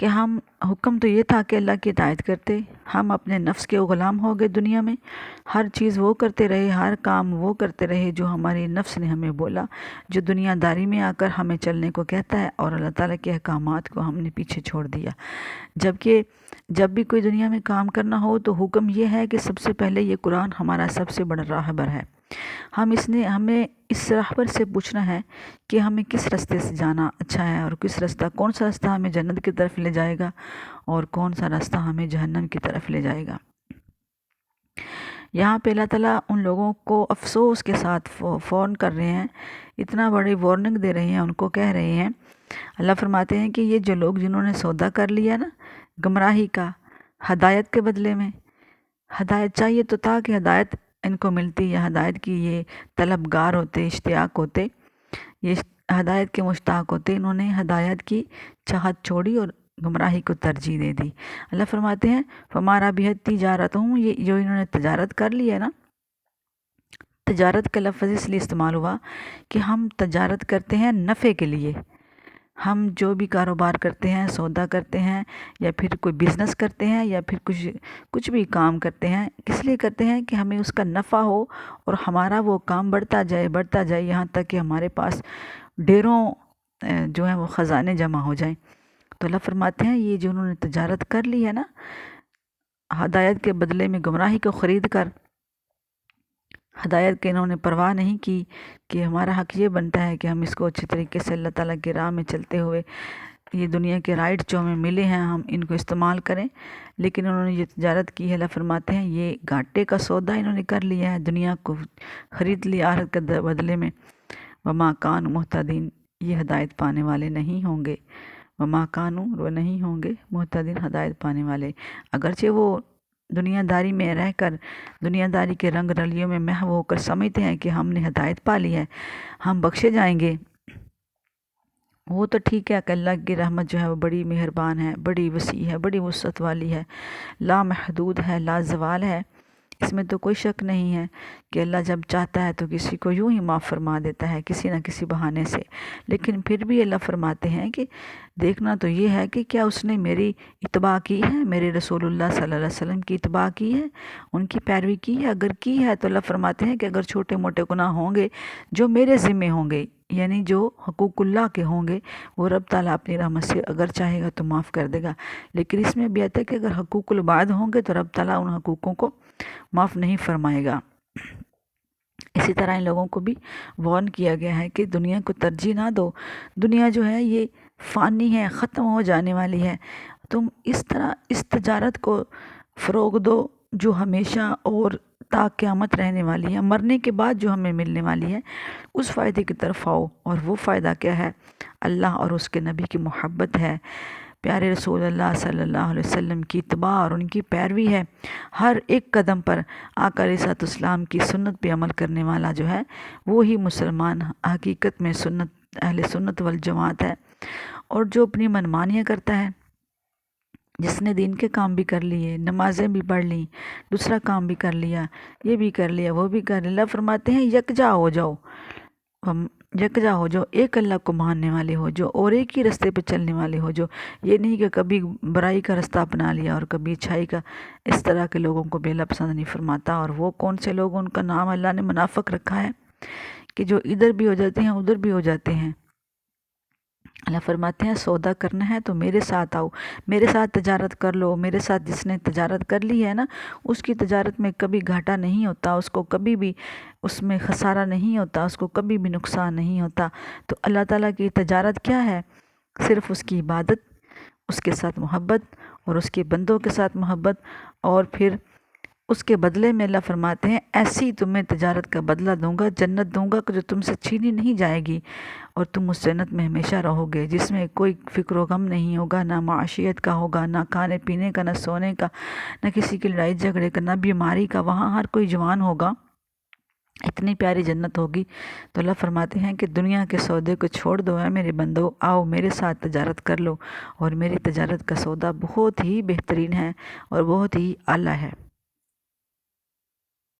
کہ ہم حکم تو یہ تھا کہ اللہ کی اطاعت کرتے، ہم اپنے نفس کے غلام ہو گئے دنیا میں، ہر چیز وہ کرتے رہے، ہر کام وہ کرتے رہے جو ہماری نفس نے ہمیں بولا، جو دنیا داری میں آ کر ہمیں چلنے کو کہتا ہے، اور اللہ تعالیٰ کے احکامات کو ہم نے پیچھے چھوڑ دیا۔ جبکہ جب بھی کوئی دنیا میں کام کرنا ہو تو حکم یہ ہے کہ سب سے پہلے یہ قرآن ہمارا سب سے بڑا راہبر ہے۔ ہمیں اس راہبر سے پوچھنا ہے کہ ہمیں کس راستے سے جانا اچھا ہے، اور کون سا راستہ ہمیں جنت کی طرف لے جائے گا، اور کون سا راستہ ہمیں جہنم کی طرف لے جائے گا۔ یہاں پہ اللہ تعالیٰ ان لوگوں کو افسوس کے ساتھ فون کر رہے ہیں، اتنا بڑی وارننگ دے رہے ہیں، ان کو کہہ رہے ہیں، اللہ فرماتے ہیں کہ یہ جو لوگ جنہوں نے سودا کر لیا نا گمراہی کا، ہدایت کے بدلے میں، ہدایت چاہیے تو تھا کہ ہدایت ان کو ملتی، یا ہدایت کی یہ طلبگار ہوتے، اشتیاق ہوتے، یہ ہدایت کے مشتاق ہوتے، انہوں نے ہدایت کی چاہت چھوڑی اور گمراہی کو ترجیح دے دی۔ اللہ فرماتے ہیں فَمَا رَبِحَتْ تِجَارَتُهُمْ، یہ جو انہوں نے تجارت کر لی ہے نا، تجارت کا لفظ اس لیے استعمال ہوا کہ ہم تجارت کرتے ہیں نفع کے لیے، ہم جو بھی کاروبار کرتے ہیں، سودا کرتے ہیں، یا پھر کوئی بزنس کرتے ہیں، یا پھر کچھ بھی کام کرتے ہیں، کس لیے کرتے ہیں کہ ہمیں اس کا نفع ہو، اور ہمارا وہ کام بڑھتا جائے یہاں تک کہ ہمارے پاس ڈھیروں جو ہیں وہ خزانے جمع ہو جائیں۔ تو اللہ فرماتے ہیں یہ جو انہوں نے تجارت کر لی ہے نا، ہدایت کے بدلے میں گمراہی کو خرید کر، ہدایت کے انہوں نے پرواہ نہیں کی کہ ہمارا حق یہ بنتا ہے کہ ہم اس کو اچھی طریقے سے اللہ تعالیٰ کی راہ میں چلتے ہوئے، یہ دنیا کے رائٹ جو ہمیں ملے ہیں ہم ان کو استعمال کریں، لیکن انہوں نے یہ تجارت کی ہے، اللہ فرماتے ہیں یہ گھاٹے کا سودا انہوں نے کر لیا ہے، دنیا کو خرید لیا آخرت کے بدلے میں۔ وما کانوا مہتدین، یہ ہدایت پانے والے نہیں ہوں گے، وما کانوا، وہ نہیں ہوں گے مہتدین، ہدایت پانے والے، اگرچہ وہ دنیا داری میں رہ کر، دنیا داری کے رنگ رلیوں میں محو ہو کر سمجھتے ہیں کہ ہم نے ہدایت پا لی ہے، ہم بخشے جائیں گے۔ وہ تو ٹھیک ہے کہ اللہ کی رحمت جو ہے وہ بڑی مہربان ہے، بڑی وسیع ہے، بڑی وسعت والی ہے، لا محدود ہے، لا زوال ہے، اس میں تو کوئی شک نہیں ہے کہ اللہ جب چاہتا ہے تو کسی کو یوں ہی معاف فرما دیتا ہے کسی نہ کسی بہانے سے، لیکن پھر بھی اللہ فرماتے ہیں کہ دیکھنا تو یہ ہے کہ کیا اس نے میری اتباع کی ہے، میرے رسول اللہ صلی اللہ علیہ وسلم کی اتباع کی ہے، ان کی پیروی کی ہے، اگر کی ہے تو اللہ فرماتے ہیں کہ اگر چھوٹے موٹے گناہ ہوں گے جو میرے ذمے ہوں گے، یعنی جو حقوق اللہ کے ہوں گے، وہ رب تعالیٰ اپنی رحمت سے اگر چاہے گا تو معاف کر دے گا، لیکن اس میں بھی آتا ہے کہ اگر حقوق العباد ہوں گے تو رب تعالیٰ ان حقوقوں کو معاف نہیں فرمائے گا۔ اسی طرح ان لوگوں کو بھی وارن کیا گیا ہے کہ دنیا کو ترجیح نہ دو، دنیا جو ہے یہ فانی ہے، ختم ہو جانے والی ہے، تم اس طرح اس تجارت کو فروغ دو جو ہمیشہ اور تا قیامت رہنے والی ہے، مرنے کے بعد جو ہمیں ملنے والی ہے، اس فائدے کی طرف آؤ، اور وہ فائدہ کیا ہے؟ اللہ اور اس کے نبی کی محبت ہے، پیارے رسول اللہ صلی اللہ علیہ وسلم کی اتباع اور ان کی پیروی ہے، ہر ایک قدم پر آقا علیہ الصلوۃ والسلام کی سنت پہ عمل کرنے والا جو ہے وہی مسلمان حقیقت میں اہل سنت والجماعت ہے، اور جو اپنی منمانیاں کرتا ہے، جس نے دین کے کام بھی کر لیے، نمازیں بھی پڑھ لیں، دوسرا کام بھی کر لیا، یہ بھی کر لیا، وہ بھی کر لیا، اللہ فرماتے ہیں یکجا ہو جاؤ، یکجا ہو جو ایک اللہ کو ماننے والے ہو، جو اور ایک ہی رستے پہ چلنے والے ہو، جو یہ نہیں کہ کبھی برائی کا رستہ اپنا لیا اور کبھی اچھائی کا، اس طرح کے لوگوں کو بیلا پسند نہیں فرماتا۔ اور وہ کون سے لوگ، ان کا نام اللہ نے منافق رکھا ہے کہ جو ادھر بھی ہو جاتے ہیں ادھر بھی ہو جاتے ہیں۔ اللہ فرماتے ہیں سودا کرنا ہے تو میرے ساتھ آؤ، میرے ساتھ تجارت کر لو، میرے ساتھ جس نے تجارت کر لی ہے نا، اس کی تجارت میں کبھی گھاٹا نہیں ہوتا، اس کو کبھی بھی اس میں خسارہ نہیں ہوتا، اس کو کبھی بھی نقصان نہیں ہوتا۔ تو اللہ تعالیٰ کی تجارت کیا ہے؟ صرف اس کی عبادت، اس کے ساتھ محبت، اور اس کے بندوں کے ساتھ محبت، اور پھر اس کے بدلے میں اللہ فرماتے ہیں ایسی تمہیں تجارت کا بدلہ دوں گا، جنت دوں گا کہ جو تم سے چھینی نہیں جائے گی، اور تم اس جنت میں ہمیشہ رہو گے، جس میں کوئی فکر و غم نہیں ہوگا، نہ معاشیت کا ہوگا، نہ کھانے پینے کا، نہ سونے کا، نہ کسی کی لڑائی جھگڑے کا، نہ بیماری کا، وہاں ہر کوئی جوان ہوگا، اتنی پیاری جنت ہوگی۔ تو اللہ فرماتے ہیں کہ دنیا کے سودے کو چھوڑ دو ہے میرے بندو، آؤ میرے ساتھ تجارت کر لو، اور میری تجارت کا سودا بہت ہی بہترین ہے اور بہت ہی اعلیٰ ہے۔